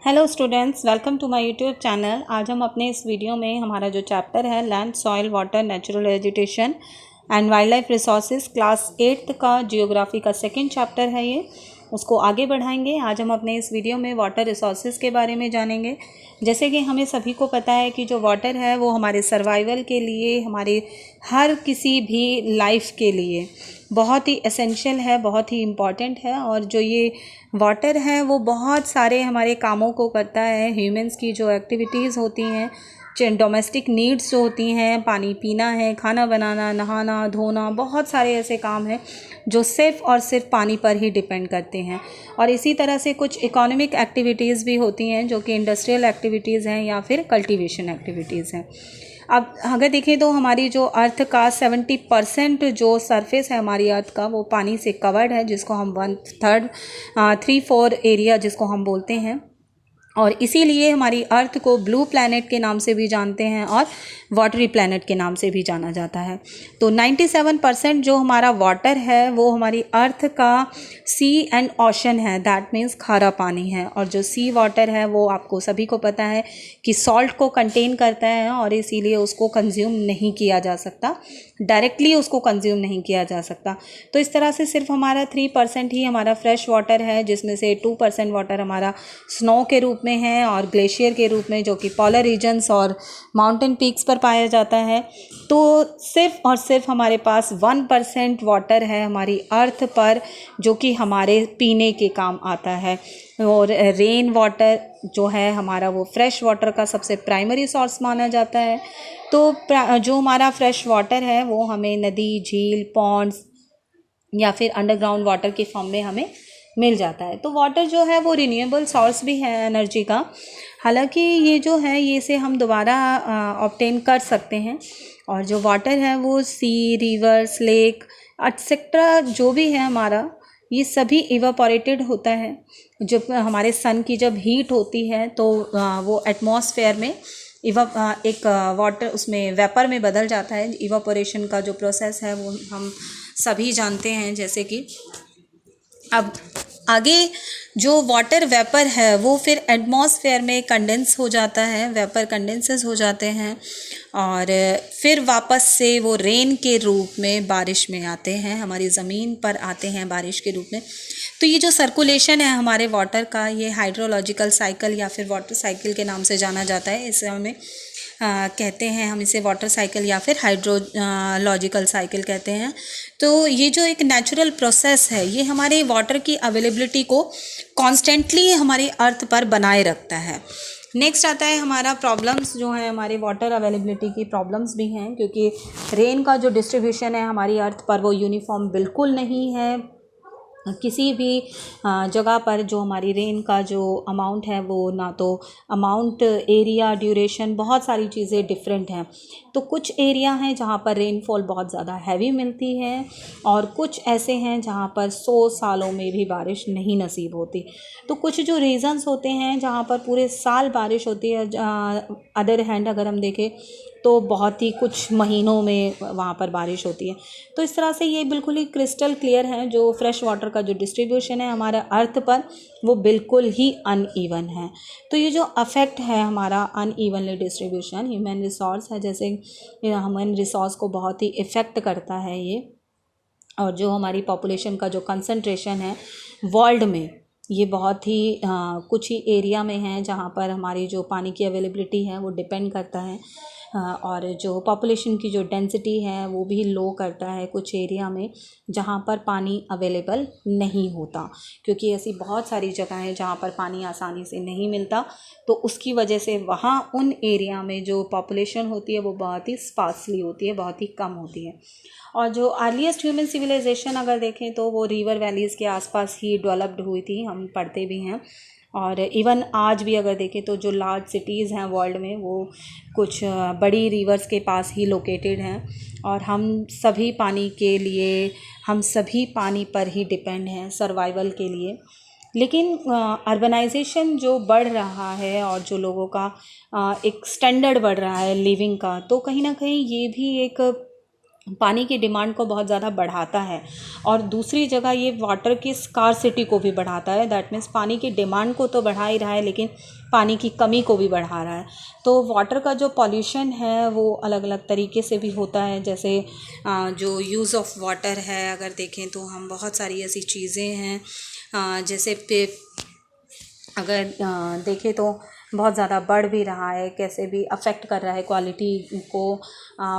Hello students, welcome to my YouTube channel. आज हम अपने इस वीडियो में हमारा जो चैप्टर है land, soil, water, natural vegetation and wild life resources class 8th का जियोग्राफी का सेकंड चैप्टर है, ये उसको आगे बढ़ाएंगे। आज हम अपने इस वीडियो में वाटर रिसोर्सेज के बारे में जानेंगे। जैसे कि हमें सभी को पता है कि जो वाटर है वो हमारे सर्वाइवल के लिए, हमारे हर किसी भी लाइफ के लिए बहुत ही एसेंशियल है, बहुत ही इम्पॉर्टेंट है। और जो ये वाटर है वो बहुत सारे हमारे कामों को करता है। ह्यूमंस की जो एक्टिविटीज़ होती हैं, डोमेस्टिक नीड्स जो होती हैं, पानी पीना है, खाना बनाना, नहाना धोना, बहुत सारे ऐसे काम हैं जो सिर्फ़ और सिर्फ पानी पर ही डिपेंड करते हैं। और इसी तरह से कुछ इकोनॉमिक एक्टिविटीज़ भी होती हैं जो कि इंडस्ट्रियल एक्टिविटीज़ हैं या फिर कल्टीवेशन एक्टिविटीज़ हैं। अब अगर देखें तो हमारी जो अर्थ का 70% जो सरफेस है हमारी अर्थ का वो पानी से कवर्ड है, जिसको हम 1/3 3/4 एरिया जिसको हम बोलते हैं। और इसीलिए हमारी अर्थ को ब्लू प्लैनेट के नाम से भी जानते हैं और वाटरी प्लैनेट के नाम से भी जाना जाता है। तो 97% जो हमारा वाटर है वो हमारी अर्थ का सी एंड ओशन है, दैट मीन्स खारा पानी है। और जो सी वाटर है वो आपको सभी को पता है कि सॉल्ट को कंटेन करता है और इसीलिए उसको कंज्यूम नहीं किया जा सकता, डायरेक्टली उसको कंज्यूम नहीं किया जा सकता। तो इस तरह से सिर्फ हमारा 3% ही हमारा फ्रेश वाटर है, जिसमें से 2% वाटर हमारा स्नो के रूप में है और ग्लेशियर के रूप में, जो कि पोलर रीजन्स और माउंटेन पीक्स पर पाया जाता है। तो सिर्फ और सिर्फ हमारे पास 1% वाटर है हमारी अर्थ पर जो कि हमारे पीने के काम आता है। और रेन वाटर जो है हमारा वो फ्रेश वाटर का सबसे प्राइमरी सोर्स माना जाता है। तो जो हमारा फ्रेश वाटर है वो हमें नदी, झील, पॉन्ड्स या फिर अंडरग्राउंड वाटर के फॉर्म में हमें मिल जाता है। तो वाटर जो है वो रिन्यूएबल सोर्स भी है एनर्जी का। हालांकि ये जो है ये से हम दोबारा ऑब्टेन कर सकते हैं। और जो वाटर है वो सी, रिवर्स, लेक एटसेट्रा जो भी है हमारा, ये सभी इवापोरेटेड होता है। जब हमारे सन की जब हीट होती है तो वो एटमॉस्फेयर में एक वाटर उसमें वेपर में बदल जाता है। इवापोरेशन का जो प्रोसेस है वो हम सभी जानते हैं। जैसे कि अब आगे जो वाटर वेपर है वो फिर एटमॉस्फेयर में कंडेंस हो जाता है, वेपर कंडेंसेस हो जाते हैं और फिर वापस से वो रेन के रूप में बारिश में आते हैं, हमारी ज़मीन पर आते हैं बारिश के रूप में। तो ये जो सर्कुलेशन है हमारे वाटर का, ये हाइड्रोलॉजिकल साइकिल या फिर वाटर साइकिल के नाम से जाना जाता है। इसे हमें कहते हैं, हम इसे वाटर साइकिल या फिर हाइड्रोलॉजिकल साइकिल कहते हैं। तो ये जो एक नेचुरल प्रोसेस है ये हमारे वाटर की अवेलेबिलिटी को कॉन्स्टेंटली हमारी अर्थ पर बनाए रखता है। नेक्स्ट आता है हमारा प्रॉब्लम्स जो है, हमारे वाटर अवेलेबिलिटी की प्रॉब्लम्स भी हैं, क्योंकि रेन का जो डिस्ट्रीब्यूशन है हमारी अर्थ पर वो यूनिफॉर्म बिल्कुल नहीं है। किसी भी जगह पर जो हमारी रेन का जो अमाउंट है वो ना तो अमाउंट, एरिया, ड्यूरेशन, बहुत सारी चीज़ें डिफरेंट हैं। तो कुछ एरिया हैं जहाँ पर रेनफॉल बहुत ज़्यादा हैवी मिलती है और कुछ ऐसे हैं जहाँ पर 100 सालों में भी बारिश नहीं नसीब होती। तो कुछ जो रीज़न्स होते हैं जहाँ पर पूरे साल बारिश होती है, अदर हैंड अगर हम देखें तो बहुत ही कुछ महीनों में वहाँ पर बारिश होती है। तो इस तरह से ये बिल्कुल ही क्रिस्टल क्लियर है, जो फ्रेश वाटर का जो डिस्ट्रीब्यूशन है हमारे अर्थ पर वो बिल्कुल ही अनइवन है। तो ये जो अफेक्ट है हमारा अनइवनली डिस्ट्रीब्यूशन, ह्यूमन रिसोर्स है, जैसे ह्यूमन रिसोर्स को बहुत ही इफ़ेक्ट करता है ये। और जो हमारी पॉपुलेशन का जो कंसंट्रेशन है वर्ल्ड में, ये बहुत ही कुछ ही एरिया में है जहाँ पर हमारी जो पानी की अवेलेबिलिटी है वो डिपेंड करता है। और जो पॉपुलेशन की जो डेंसिटी है वो भी लो करता है कुछ एरिया में जहाँ पर पानी अवेलेबल नहीं होता, क्योंकि ऐसी बहुत सारी जगह हैं जहाँ पर पानी आसानी से नहीं मिलता। तो उसकी वजह से वहाँ उन एरिया में जो पॉपुलेशन होती है वो बहुत ही स्पार्सली होती है, बहुत ही कम होती है। और जो अर्लीस्ट ह्यूमन सिविलाइजेशन अगर देखें तो वो रिवर वैलीज़ के आसपास ही डेवलप्ड हुई थी, हम पढ़ते भी हैं। और इवन आज भी अगर देखें तो जो लार्ज सिटीज़ हैं वर्ल्ड में वो कुछ बड़ी रिवर्स के पास ही लोकेटेड हैं। और हम सभी पानी के लिए, हम सभी पानी पर ही डिपेंड हैं सर्वाइवल के लिए। लेकिन अर्बनाइजेशन जो बढ़ रहा है और जो लोगों का एक स्टैंडर्ड बढ़ रहा है लिविंग का, तो कहीं ना कहीं ये भी एक पानी की डिमांड को बहुत ज़्यादा बढ़ाता है, और दूसरी जगह ये वाटर की स्कार्सिटी को भी बढ़ाता है। दैट मीन्स पानी की डिमांड को तो बढ़ा ही रहा है, लेकिन पानी की कमी को भी बढ़ा रहा है। तो वाटर का जो पॉल्यूशन है वो अलग अलग तरीके से भी होता है। जैसे जो यूज़ ऑफ वाटर है, अगर देखें तो हम बहुत सारी ऐसी चीज़ें हैं जैसे पे अगर देखें तो बहुत ज़्यादा बढ़ भी रहा है, कैसे भी अफेक्ट कर रहा है क्वालिटी को।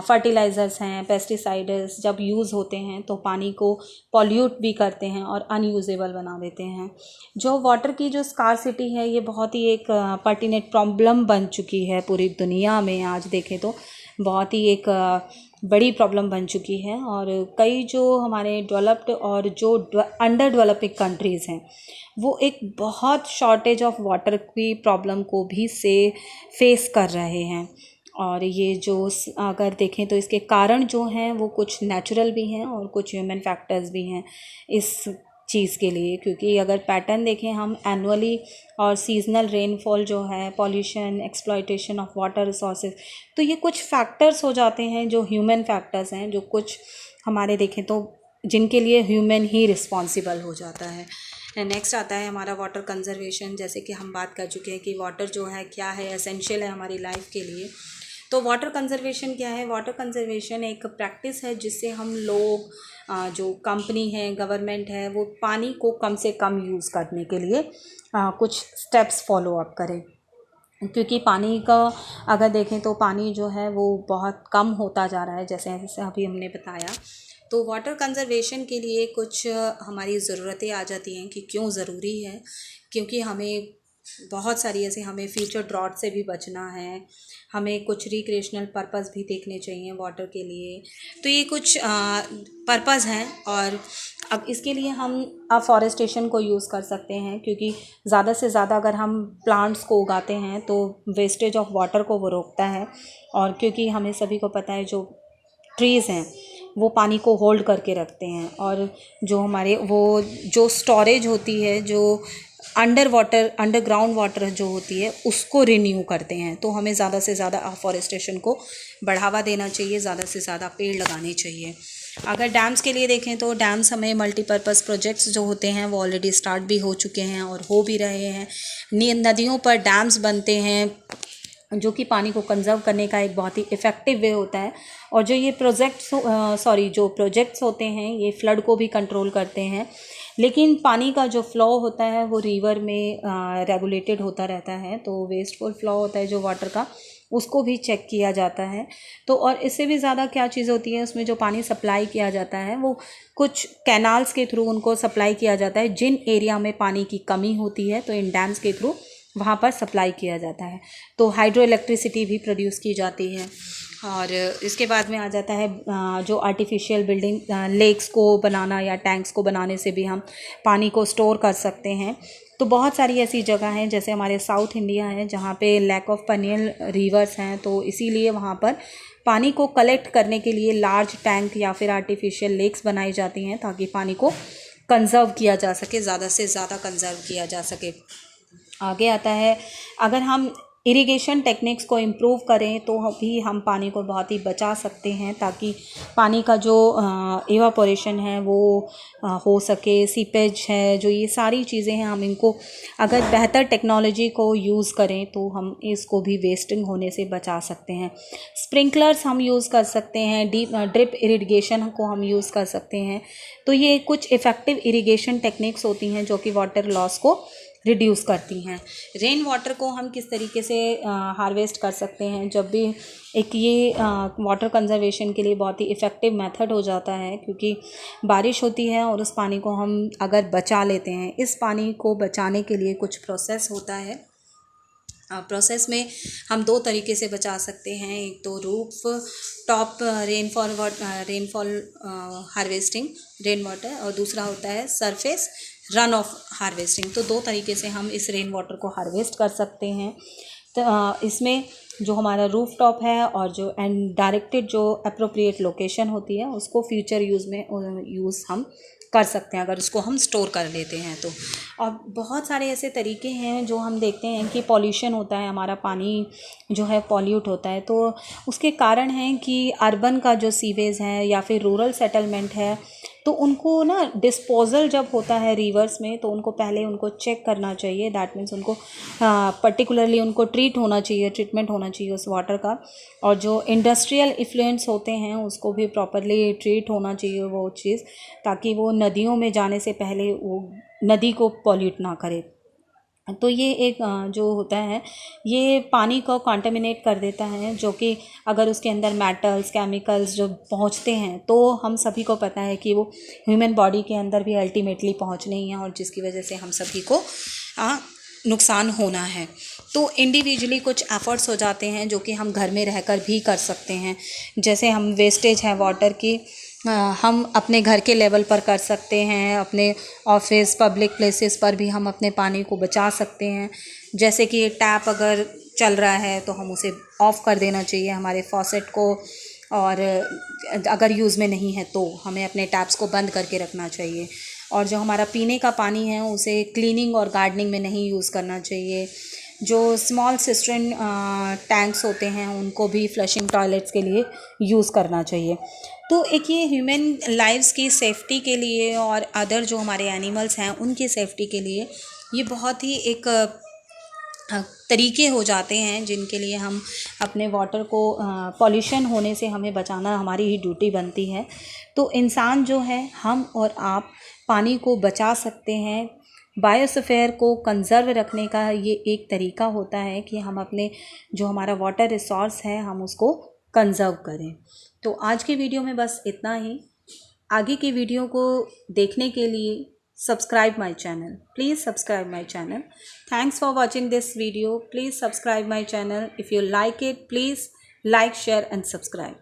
फर्टिलाइज़र्स हैं, पेस्टिसाइड्स जब यूज़ होते हैं तो पानी को पॉल्यूट भी करते हैं और अनयूजेबल बना देते हैं। जो वाटर की जो स्कार्सिटी है ये बहुत ही एक पर्टिनेंट प्रॉब्लम बन चुकी है पूरी दुनिया में। आज देखें तो बहुत ही एक बड़ी प्रॉब्लम बन चुकी है, और कई जो हमारे डेवलप्ड और जो अंडर डेवलपिंग कंट्रीज़ हैं वो एक बहुत शॉर्टेज ऑफ वाटर की प्रॉब्लम को भी से फेस कर रहे हैं। और ये जो अगर देखें तो इसके कारण जो हैं वो कुछ नेचुरल भी हैं और कुछ ह्यूमन फैक्टर्स भी हैं इस चीज़ के लिए। क्योंकि अगर पैटर्न देखें हम एनुअली और सीजनल रेनफॉल जो है, pollution, exploitation of water resources, तो ये कुछ फैक्टर्स हो जाते हैं जो ह्यूमन फैक्टर्स हैं, जो कुछ हमारे देखें तो जिनके लिए ह्यूमन ही रिस्पॉन्सिबल हो जाता है। नेक्स्ट आता है हमारा वाटर कंजर्वेशन। जैसे कि हम बात कर चुके हैं कि वाटर जो है क्या है, एसेंशियल है हमारी लाइफ के लिए। तो वाटर कंजर्वेशन क्या है? वाटर कंजर्वेशन एक प्रैक्टिस है जिससे हम लोग जो कंपनी है, गवर्नमेंट है, वो पानी को कम से कम यूज़ करने के लिए कुछ स्टेप्स फॉलो अप करें। क्योंकि पानी का अगर देखें तो पानी जो है वो बहुत कम होता जा रहा है, जैसे जैसे अभी हमने बताया। तो वाटर कंजर्वेशन के लिए कुछ हमारी ज़रूरतें आ जाती हैं कि क्यों ज़रूरी है। क्योंकि हमें बहुत सारी ऐसे हमें फ्यूचर ड्रॉट से भी बचना है, हमें कुछ रिक्रिएशनल पर्पस भी देखने चाहिए वाटर के लिए। तो ये कुछ पर्पस हैं, और अब इसके लिए हम अफॉरेस्टेशन को यूज़ कर सकते हैं। क्योंकि ज़्यादा से ज़्यादा अगर हम प्लांट्स को उगाते हैं तो वेस्टेज ऑफ वाटर को वो रोकता है। और क्योंकि हमें सभी को पता है जो ट्रीज़ हैं वो पानी को होल्ड करके रखते हैं, और जो हमारे वो जो स्टोरेज होती है, जो अंडरग्राउंड वाटर जो होती है उसको रिन्यू करते हैं। तो हमें ज़्यादा से ज़्यादा अफॉरेस्टेशन को बढ़ावा देना चाहिए, ज़्यादा से ज़्यादा पेड़ लगाने चाहिए। अगर डैम्स के लिए देखें तो डैम्स हमें मल्टीपर्पज़ प्रोजेक्ट्स जो होते हैं वो ऑलरेडी स्टार्ट भी हो चुके हैं और हो भी रहे हैं। नदियों पर डैम्स बनते हैं जो कि पानी को कंजर्व करने का एक बहुत ही इफ़ेक्टिव वे होता है। और जो ये जो प्रोजेक्ट्स होते हैं ये फ्लड को भी कंट्रोल करते हैं। लेकिन पानी का जो फ़्लो होता है वो रिवर में रेगुलेटेड होता रहता है। तो वेस्टफुल फ़्लो होता है जो वाटर का, उसको भी चेक किया जाता है। तो और इससे भी ज़्यादा क्या चीज़ होती है, उसमें जो पानी सप्लाई किया जाता है वो कुछ कैनाल्स के थ्रू उनको सप्लाई किया जाता है। जिन एरिया में पानी की कमी होती है तो इन डैम्स के थ्रू वहाँ पर सप्लाई किया जाता है। तो हाइड्रो इलेक्ट्रिसिटी भी प्रोड्यूस की जाती है। और इसके बाद में आ जाता है जो आर्टिफिशियल बिल्डिंग, लेक्स को बनाना या टैंक्स को बनाने से भी हम पानी को स्टोर कर सकते हैं। तो बहुत सारी ऐसी जगह हैं, जैसे हमारे साउथ इंडिया है जहाँ पे लैक ऑफ पेनियल रिवर्स हैं, तो इसीलिए वहाँ पर पानी को कलेक्ट करने के लिए लार्ज टैंक या फिर आर्टिफिशियल लेक्स बनाई जाती हैं ताकि पानी को कंजर्व किया जा सके, ज़्यादा से ज़्यादा कंजर्व किया जा सके। आगे आता है, अगर हम इरिगेशन टेक्निक्स को इम्प्रूव करें तो भी हम पानी को बहुत ही बचा सकते हैं, ताकि पानी का जो इवापोरेशन है वो हो सके। सीपेज है, जो ये सारी चीज़ें हैं, हम इनको अगर बेहतर टेक्नोलॉजी को यूज़ करें तो हम इसको भी वेस्टिंग होने से बचा सकते हैं। स्प्रिंकलर्स हम यूज़ कर सकते हैं, ड्रिप इरिगेशन को हम यूज़ कर सकते हैं। तो ये कुछ इफ़ेक्टिव इरिगेशन टेक्निक्स होती हैं जो कि वाटर लॉस को रिड्यूस करती हैं। रेन वाटर को हम किस तरीके से हार्वेस्ट कर सकते हैं, जब भी एक ये वाटर कंजर्वेशन के लिए बहुत ही इफ़ेक्टिव मेथड हो जाता है। क्योंकि बारिश होती है और उस पानी को हम अगर बचा लेते हैं, इस पानी को बचाने के लिए कुछ प्रोसेस होता है। प्रोसेस में हम दो तरीके से बचा सकते हैं। एक तो roof top rainfall harvesting rain water, और दूसरा होता है सरफेस रन ऑफ हार्वेस्टिंग। तो दो तरीके से हम इस रेन वाटर को हार्वेस्ट कर सकते हैं। तो इसमें जो हमारा रूफ टॉप है और जो डायरेक्टेड जो अप्रोप्रिएट लोकेशन होती है उसको फ्यूचर यूज़ में हम कर सकते हैं अगर उसको हम स्टोर कर लेते हैं तो। और बहुत सारे ऐसे तरीके हैं जो हम देखते हैं कि पॉल्यूशन होता है, हमारा पानी जो है पॉल्यूट होता है, तो उसके कारण हैं कि अर्बन का जो सीवेज है या फिर रूरल सेटलमेंट है, तो उनको ना डिस्पोजल जब होता है रिवर्स में तो उनको पहले उनको चेक करना चाहिए। दैट मीन्स उनको पर्टिकुलरली उनको ट्रीटमेंट होना चाहिए उस वाटर का। और जो इंडस्ट्रियल इफ्लुएंस होते हैं उसको भी प्रॉपरली ट्रीट होना चाहिए वो चीज़, ताकि वो नदियों में जाने से पहले वो नदी को पॉल्यूट ना करे। तो ये एक जो होता है ये पानी को कॉन्टेमिनेट कर देता है, जो कि अगर उसके अंदर मेटल्स केमिकल्स जो पहुंचते हैं तो हम सभी को पता है कि वो ह्यूमन बॉडी के अंदर भी अल्टीमेटली पहुंचने ही हैं, और जिसकी वजह से हम सभी को नुकसान होना है। तो इंडिविजुअली कुछ एफर्ट्स हो जाते हैं जो कि हम घर में रहकर भी कर सकते हैं। जैसे हम वेस्टेज है वाटर की हम अपने घर के लेवल पर कर सकते हैं, अपने ऑफिस पब्लिक प्लेसेस पर भी हम अपने पानी को बचा सकते हैं। जैसे कि टैप अगर चल रहा है तो हम उसे ऑफ़ कर देना चाहिए हमारे फॉसेट को, और अगर यूज़ में नहीं है तो हमें अपने टैप्स को बंद करके रखना चाहिए। और जो हमारा पीने का पानी है उसे क्लीनिंग और गार्डनिंग में नहीं यूज़ करना चाहिए। जो स्मॉल सिस्टर्न टैंक्स होते हैं उनको भी फ्लशिंग टॉयलेट्स के लिए यूज़ करना चाहिए। तो एक ये ह्यूमन लाइव्स की सेफ्टी के लिए और अदर जो हमारे एनिमल्स हैं उनकी सेफ्टी के लिए ये बहुत ही एक तरीके हो जाते हैं जिनके लिए हम अपने वाटर को पॉल्यूशन होने से हमें बचाना हमारी ही ड्यूटी बनती है। तो इंसान जो है हम और आप पानी को बचा सकते हैं। बायोस्फीयर को कंजर्व रखने का ये एक तरीका होता है कि हम अपने जो हमारा वाटर रिसोर्स है हम उसको कंजर्व करें। तो आज की वीडियो में बस इतना ही। आगे की वीडियो को देखने के लिए subscribe my channel. Please subscribe my channel. Thanks for watching this video. Please subscribe my channel. If you like it, please like, share and subscribe.